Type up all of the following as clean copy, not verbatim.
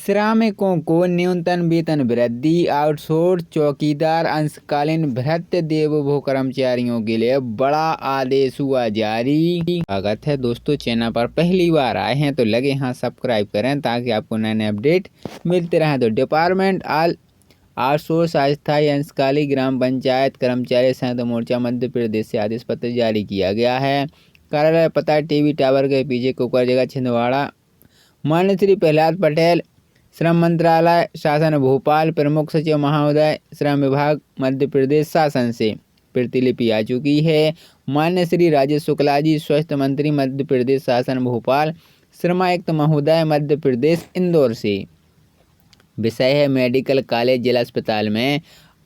श्रमिकों को न्यूनतम वेतन वृद्धि, आउटसोर्स चौकीदार अंशकालीन भृत्य देवभोग कर्मचारियों के लिए बड़ा आदेश हुआ जारी। स्वागत है दोस्तों, चैनल पर पहली बार आए हैं तो लगे हाँ सब्सक्राइब करें ताकि आपको नए नए अपडेट मिलते रहें। तो डिपार्टमेंट ऑल आउटसोर्स अस्थायी अंशकालीन ग्राम पंचायत कर्मचारी संयुक्त मोर्चा मध्य प्रदेश से आदेश पत्र जारी किया गया है। कार्यालय पता टीवी टावर के पीछे कुकर जगह छिंदवाड़ा। मान्य श्री प्रहलाद पटेल, श्रम मंत्रालय शासन भोपाल, प्रमुख सचिव महोदय श्रम विभाग मध्य प्रदेश शासन से प्रतिलिपि आ चुकी है। मान्य श्री राजेश शुक्ला जी, स्वास्थ्य मंत्री मध्य प्रदेश शासन भोपाल, श्रमायुक्त महोदय मध्य प्रदेश इंदौर से। विषय है मेडिकल कॉलेज जिला अस्पताल में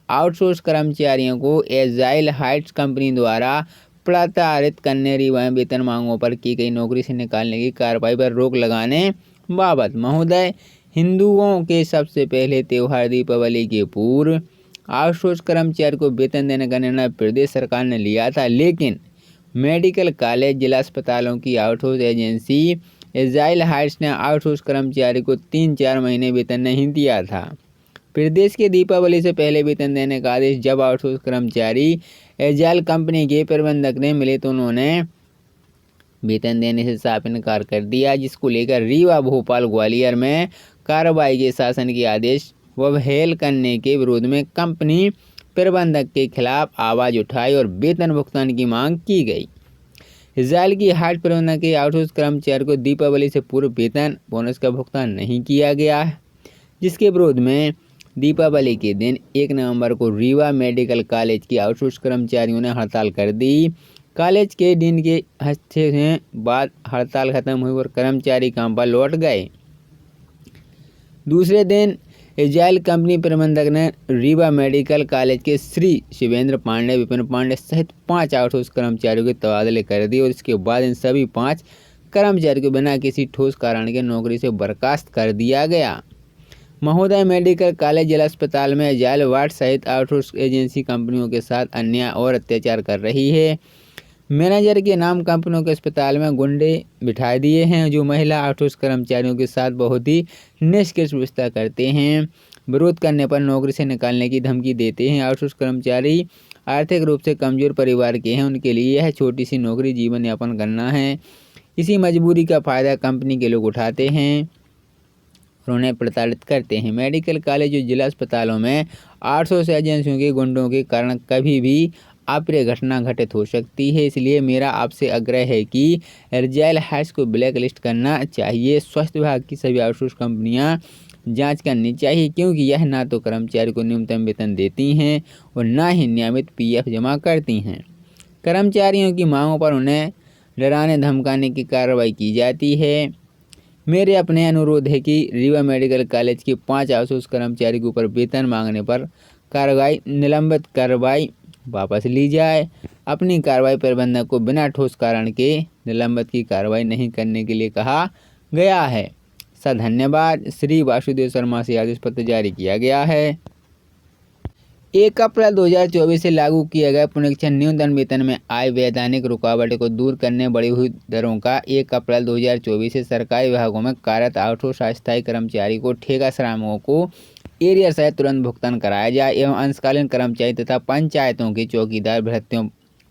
आउटसोर्स कर्मचारियों को एजाइल हाइट्स कंपनी द्वारा प्रताड़ित करने एवं वेतन मांगों पर की गई नौकरी से निकालने की कार्रवाई पर रोक लगाने बाबत महोदय, हिंदुओं के सबसे पहले त्यौहार दीपावली के पूर्व आउटसोर्स कर्मचारी को वेतन देने का निर्णय प्रदेश सरकार ने लिया था, लेकिन मेडिकल कॉलेज जिला अस्पतालों की आउटसोर्स एजेंसी एजाइल हाइट्स ने आउटसोर्स कर्मचारी को 3-4 महीने वेतन नहीं दिया था। प्रदेश के दीपावली से पहले वेतन देने का आदेश जब आउटसोर्स कर्मचारी एजाइल कंपनी के प्रबंधक ने मिले तो उन्होंने वेतन देने से साफ इनकार कर दिया, जिसको लेकर रीवा, भोपाल, ग्वालियर में कार्रवाई के शासन के आदेश अवहेल करने के विरोध में कंपनी प्रबंधक के खिलाफ आवाज उठाई और वेतन भुगतान की मांग की गई। एजाइल की हाइट प्रबंधक के आउटसोर्स कर्मचारी को दीपावली से पूर्व वेतन बोनस का भुगतान नहीं किया गया है, जिसके विरोध में दीपावली के दिन 1 नवंबर को रीवा मेडिकल कॉलेज के आउटसोर्स कर्मचारियों ने हड़ताल कर दी। कॉलेज के डीन के हस्तक्षेप के बाद हड़ताल खत्म हुई और कर्मचारी काम पर लौट गए। दूसरे दिन एजाइल कंपनी प्रबंधक ने रीवा मेडिकल कॉलेज के श्री शिवेंद्र पांडे, विपिन पांडे सहित 5 आउटसोर्स कर्मचारियों के तबादले कर दिए और इसके बाद इन सभी 5 कर्मचारियों को बिना किसी ठोस कारण के नौकरी से बर्खास्त कर दिया गया। महोदय, मेडिकल कॉलेज जिला अस्पताल में एजाइल वार्ड सहित आउटसोर्स एजेंसी कंपनियों के साथ अन्याय और अत्याचार कर रही है। मैनेजर के नाम कंपनियों के अस्पताल में गुंडे बिठा दिए हैं जो महिला आउटसोर्स कर्मचारियों के साथ बहुत ही निष्कृष्ट व्यवस्था करते हैं। विरोध करने पर नौकरी से निकालने की धमकी देते हैं। आउटसोर्स कर्मचारी आर्थिक रूप से कमजोर परिवार के हैं, उनके लिए यह छोटी सी नौकरी जीवन यापन करना है। इसी मजबूरी का फायदा कंपनी के लोग उठाते हैं और उन्हें प्रताड़ित करते हैं। मेडिकल कॉलेज और जिला अस्पतालों में आउटसोर्स एजेंसियों के गुंडों के कारण कभी भी अप्रिय घटना घटित हो सकती है, इसलिए मेरा आपसे आग्रह है कि एजाइल हाइट्स को ब्लैक लिस्ट करना चाहिए। स्वास्थ्य विभाग की सभी आउटसोर्स कंपनियां जांच करनी चाहिए, क्योंकि यह ना तो कर्मचारी को न्यूनतम वेतन देती हैं और ना ही नियमित पीएफ जमा करती हैं। कर्मचारियों की मांगों पर उन्हें डराने धमकाने की कार्रवाई की जाती है। मेरे अपने अनुरोध है कि रीवा मेडिकल कॉलेज के 5 आउटसोर्स कर्मचारी के ऊपर वेतन मांगने पर निलंबित कार्रवाई वापस ली जाए। अपनी कार्रवाई प्रबंधक को बिना ठोस कारण के निलंबित की कार्रवाई नहीं करने के लिए कहा गया है। धन्यवाद। श्री वासुदेव शर्मा से आदेश पत्र जारी किया गया है। 1 अप्रैल 2024 से लागू किया गया पुनरीक्षण न्यूनतम वेतन में आए वैधानिक रुकावट को दूर करने बढ़ी हुई दरों का 1 अप्रैल 2024 से सरकारी विभागों में कार्यरत आउटसोर्स अस्थायी कर्मचारी को ठेका श्रमिकों को एरियर सहित तुरंत भुगतान कराया जाए एवं अंशकालीन कर्मचारी तथा पंचायतों के चौकीदार, भृत्यों,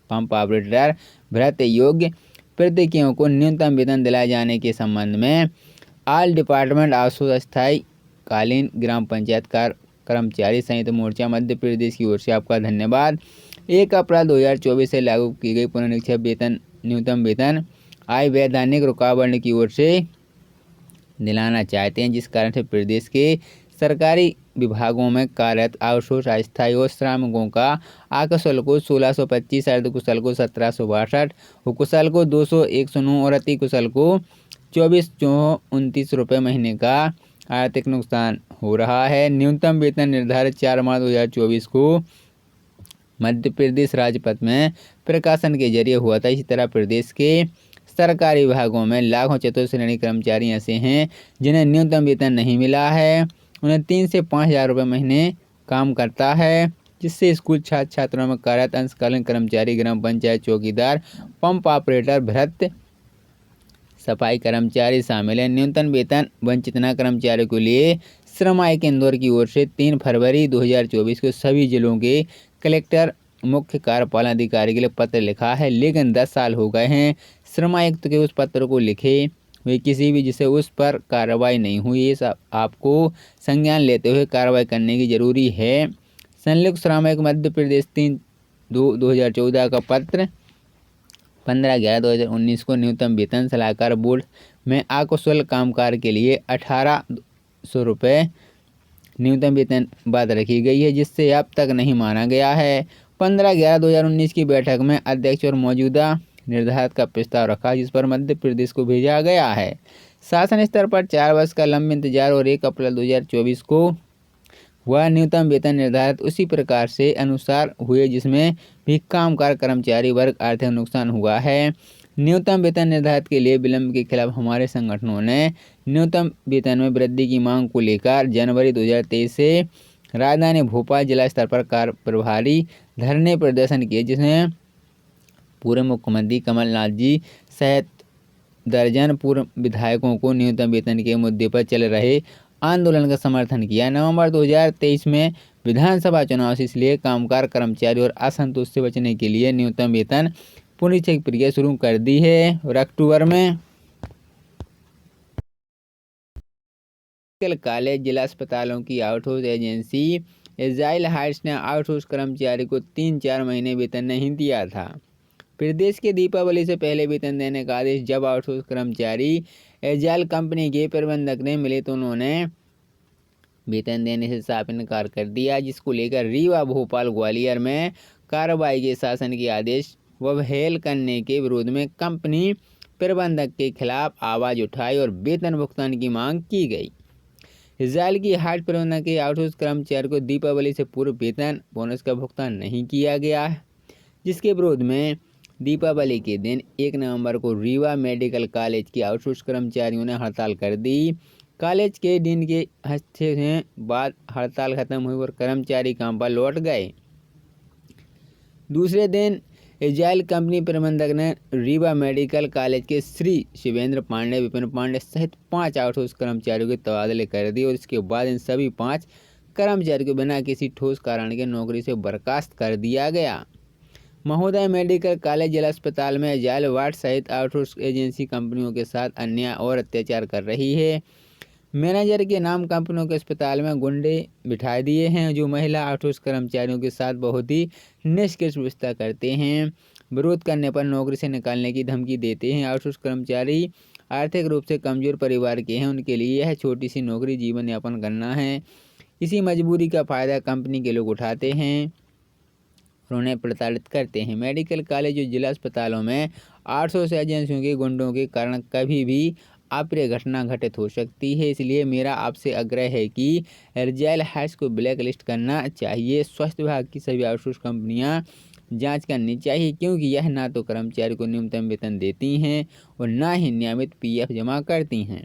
पंप ऑपरेटर, भृत्य योग्य प्रत्येकियों को न्यूनतम वेतन दिलाए जाने के संबंध में ऑल डिपार्टमेंट आउटसोर्स अस्थायी कालीन ग्राम पंचायत कर्मचारी संयुक्त मोर्चा मध्य प्रदेश की ओर से आपका धन्यवाद। 1 अप्रैल 2024 से लागू की गई पुनरीक्षण न्यूनतम वेतन आय वैधानिक रुकावट की ओर से दिलाना चाहते हैं, जिस कारण से प्रदेश के सरकारी विभागों में कार्यरत आउटसोर्स अस्थायी और श्रमिकों का अकुशल को 1625, अर्धकुशल को 1762, कुशल को 200-109 और अति कुशल को 2429 रुपये महीने का आर्थिक नुकसान हो रहा है। न्यूनतम वेतन निर्धारित 4 मार्च 2024 को मध्य प्रदेश राजपत्र में प्रकाशन के जरिए हुआ था। इसी तरह प्रदेश के सरकारी विभागों में लाखों चतुर्थ श्रेणी कर्मचारी ऐसे हैं जिन्हें न्यूनतम वेतन नहीं मिला है। उन्हें 3 से 5 हज़ार रुपये महीने काम करता है, जिससे स्कूल छात्र छात्राओं में कार्यरत अंशकालीन कर्मचारी, ग्राम पंचायत चौकीदार, पंप ऑपरेटर, भृत्य सफाई कर्मचारी शामिल हैं। न्यूनतम वेतन वंचित न कर्मचारियों के लिए श्रम आयोग इंदौर की ओर से 3 फरवरी 2024 को सभी जिलों के कलेक्टर मुख्य कार्यपालन अधिकारी के लिए पत्र लिखा है, लेकिन 10 साल हो गए हैं श्रम आयुक्त के उस पत्र को लिखे हुए किसी भी जिससे उस पर कार्रवाई नहीं हुई। ये सब आपको संज्ञान लेते हुए कार्रवाई करने की जरूरी है। संयुक्त श्रम आयोग मध्य प्रदेश 3/2/2014 का पत्र 15/11/2019 को न्यूनतम वेतन सलाहकार बोर्ड में अकुशल कामकाज के लिए 1800 रुपये न्यूनतम वेतन बात रखी गई है, जिससे अब तक नहीं माना गया है। 15/11/2019 की बैठक में अध्यक्ष और मौजूदा निर्धारित का प्रस्ताव रखा, जिस पर मध्य प्रदेश को भेजा गया है। शासन स्तर पर 4 वर्ष का लंबा इंतजार और 1 अप्रैल 2024 को वह न्यूनतम वेतन निर्धारित उसी प्रकार से अनुसार हुए जिसमें भी कामगार कर्मचारी वर्ग आर्थिक नुकसान हुआ है। न्यूनतम वेतन निर्धारित के लिए विलंब के खिलाफ हमारे संगठनों ने न्यूनतम वेतन में वृद्धि की मांग को लेकर जनवरी 2023 से राजधानी भोपाल जिला स्तर पर कार्य प्रभारी धरने प्रदर्शन किए, जिसमें पूर्व मुख्यमंत्री कमलनाथ जी सहित दर्जन पूर्व विधायकों को न्यूनतम वेतन के मुद्दे पर चल रहे आंदोलन का समर्थन किया। नवंबर 2023 में विधानसभा चुनाव से इसलिए कामगार कर्मचारी और असंतोष से बचने के लिए न्यूनतम वेतन पुनरीक्षण की प्रक्रिया शुरू कर दी है। और अक्टूबर में मेडिकल कॉलेज जिला अस्पतालों की आउटसोर्स एजेंसी एजाइल हाइट्स ने आउटसोर्स कर्मचारी को 3-4 महीने वेतन नहीं दिया था। प्रदेश के दीपावली से पहले वेतन देने का आदेश जब आउटसोर्स कर्मचारी एजाइल कंपनी के प्रबंधक ने मिले तो उन्होंने वेतन देने से साफ इनकार कर दिया, जिसको लेकर रीवा, भोपाल, ग्वालियर में कार्रवाई के शासन के आदेश अवहेल करने के विरोध में कंपनी प्रबंधक के खिलाफ आवाज़ उठाई और वेतन भुगतान की मांग की गई। इजराइल की हार्ट प्रबंधक के आउटसोर्स कर्मचारी को दीपावली से पूर्व वेतन बोनस का भुगतान नहीं किया गया है, जिसके विरोध में दीपावली के दिन 1 नवंबर को रीवा मेडिकल कॉलेज के आउटसोर्स कर्मचारियों ने हड़ताल कर दी। कॉलेज के दिन के हफ्ते बाद हड़ताल खत्म हुई और कर्मचारी काम पर लौट गए। दूसरे दिन एजाइल कंपनी प्रबंधक ने रीवा मेडिकल कॉलेज के श्री शिवेंद्र पांडे, विपिन पांडे सहित 5 आउटसोर्स कर्मचारियों के तबादले कर दिए और इसके बाद इन सभी 5 कर्मचारियों को बिना किसी ठोस कारण के नौकरी से बर्खास्त कर दिया गया। महोदय, मेडिकल कॉलेज जिला अस्पताल में एजाइल वार्ड सहित आउटसोर्स एजेंसी कंपनियों के साथ अन्याय और अत्याचार कर रही है। मैनेजर के नाम कंपनियों के अस्पताल में गुंडे बिठा दिए हैं, जो महिला आउटसोर्स कर्मचारियों के साथ बहुत ही निष्कृष्ट व्यवस्था करते हैं। विरोध करने पर नौकरी से निकालने की धमकी देते हैं। आउटसोर्स कर्मचारी आर्थिक रूप से कमजोर परिवार के हैं, उनके लिए यह छोटी सी नौकरी जीवन यापन करना है। इसी मजबूरी का फायदा कंपनी के लोग उठाते हैं और उन्हें प्रताड़ित करते हैं। मेडिकल कॉलेज और जिला अस्पतालों में आउटसोर्स एजेंसियों के गुंडों के कारण कभी भी अप्रिय घटना घटित हो सकती है, इसलिए मेरा आपसे आग्रह है कि एजाइल हाइट्स को ब्लैक लिस्ट करना चाहिए। स्वास्थ्य विभाग की सभी आउटसोर्स कंपनियां जांच करनी चाहिए, क्योंकि यह ना तो कर्मचारी को न्यूनतम वेतन देती हैं और ना ही नियमित पीएफ जमा करती हैं।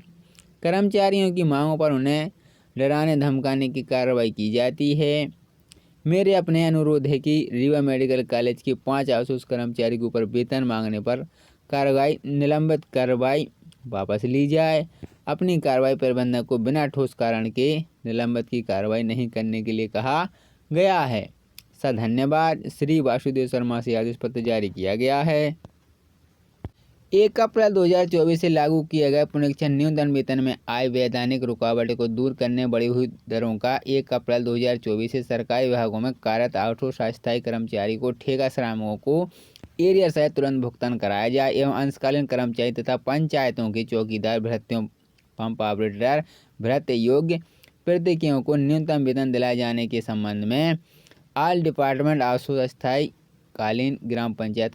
कर्मचारियों की मांगों पर उन्हें डराने धमकाने की कार्रवाई की जाती है। मेरे अपने अनुरोध है कि रीवा मेडिकल कॉलेज के 5 आउटसोर्स कर्मचारी के ऊपर वेतन मांगने पर निलंबित कार्रवाई वापस ली जाए। अपनी कार्रवाई प्रबंधक को बिना ठोस कारण के निलंबित की कार्रवाई नहीं करने के लिए कहा गया है। धन्यवाद। श्री वासुदेव शर्मा से आदेश पत्र जारी किया गया है। 1 अप्रैल 2024 से लागू किए गए पुनरीक्षण न्यूनतम वेतन में आए वैधानिक रुकावटों को दूर करने बढ़ी हुई दरों का 1 अप्रैल 2024 से सरकारी विभागों में कार्यरत आउटसोर्स अस्थायी कर्मचारी को ठेका श्रमिकों को एरियर सहित तुरंत भुगतान कराया जाए एवं अंशकालीन कर्मचारी तथा पंचायतों के चौकीदार, भृत्यों, पंप ऑपरेटर, भृत्य योग्य प्रत्येकियों को न्यूनतम वेतन दिलाए जाने के संबंध में ऑल डिपार्टमेंट आउटसोर्स अस्थायी कालीन ग्राम पंचायत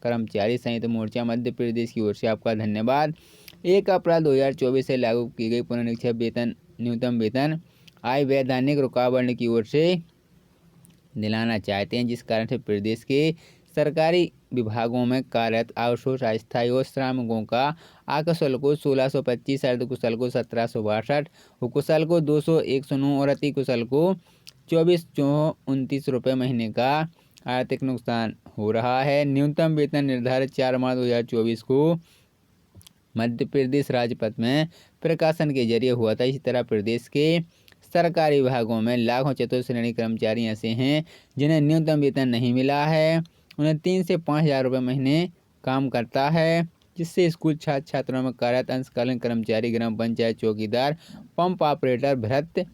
कर्मचारी संयुक्त मोर्चा मध्य प्रदेश की ओर से आपका धन्यवाद। 1 अप्रैल 2024 से लागू की गई पुनरीक्षण वेतन न्यूनतम वेतन आय वैधानिक रुकावट की ओर से दिलाना चाहते हैं, जिस कारण से प्रदेश के सरकारी विभागों में कार्यरत आउटसोर्स अस्थायी और श्रमिकों का अकुशल को 1625, अर्धकुशल को 1762, कुशल को 200, 109 और अति कुशल को 2429 रुपये महीने का आर्थिक नुकसान हो रहा है। न्यूनतम वेतन निर्धारित 4 मार्च 2024 को मध्य प्रदेश राजपथ में प्रकाशन के जरिए हुआ था। इसी तरह प्रदेश के सरकारी विभागों में लाखों चतुर्थ श्रेणी कर्मचारी ऐसे हैं जिन्हें न्यूनतम वेतन नहीं मिला है। उन्हें 3 से 5 हज़ार रुपये महीने काम करता है, जिससे स्कूल छात्र छात्राओं में कार्यरत अंशकालीन कर्मचारी, ग्राम पंचायत चौकीदार, पंप ऑपरेटर, भृत्य,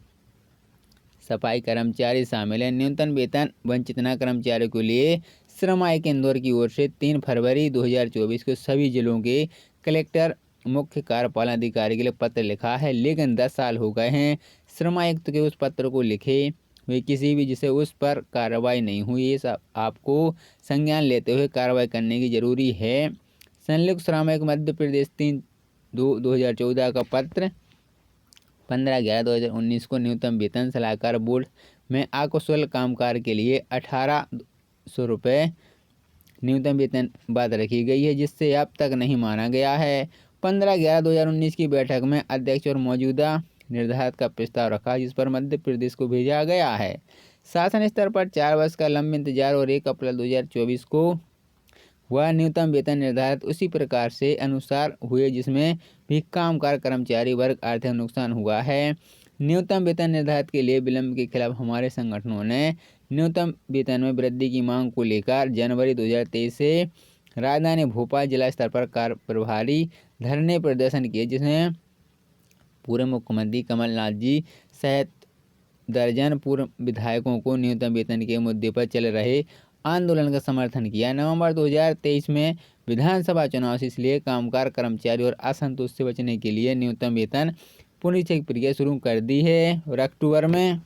सफाई कर्मचारी शामिल हैं। न्यूनतम वेतन वंचित न कर्मचारियों के लिए श्रम आयोग इंदौर की ओर से 3 फरवरी 2024 को सभी जिलों के कलेक्टर, मुख्य कार्यपालन अधिकारी के लिए पत्र लिखा है, लेकिन 10 साल हो गए हैं श्रम आयुक्त के उस पत्र को लिखे हुए किसी भी जिसे उस पर कार्रवाई नहीं हुई। ये सब आपको संज्ञान लेते हुए कार्रवाई करने की जरूरी है। संयुक्त श्रम आयोग मध्य प्रदेश 3/2/2014 का पत्र 15/11/2019 को न्यूनतम वेतन सलाहकार बोर्ड में अकुशल कामकाज के लिए 1800 रुपये न्यूनतम वेतन बात रखी गई है, जिससे अब तक नहीं माना गया है। 15/11/2019 की बैठक में अध्यक्ष और मौजूदा निर्धारित का प्रस्ताव रखा, जिस पर मध्य प्रदेश को भेजा गया है। शासन स्तर पर 4 वर्ष का लंबा इंतजार और 1 अप्रैल 2024 को वह न्यूनतम वेतन निर्धारित उसी प्रकार से अनुसार हुए, जिसमें भी कामगार कर्मचारी वर्ग आर्थिक नुकसान हुआ है। न्यूनतम वेतन निर्धारित के लिए विलंब के खिलाफ हमारे संगठनों ने न्यूनतम वेतन में वृद्धि की मांग को लेकर जनवरी 2023 से राजधानी भोपाल जिला स्तर पर कार्य प्रभारी धरने प्रदर्शन किए, जिसमें पूर्व मुख्यमंत्री कमलनाथ जी सहित दर्जन पूर्व विधायकों को न्यूनतम वेतन के मुद्दे पर चल रहे आंदोलन का समर्थन किया। नवंबर 2023 में विधानसभा चुनाव से इसलिए कामगार कर्मचारी और असंतोष से बचने के लिए न्यूनतम वेतन पुनरीक्षण की प्रक्रिया शुरू कर दी है और अक्टूबर में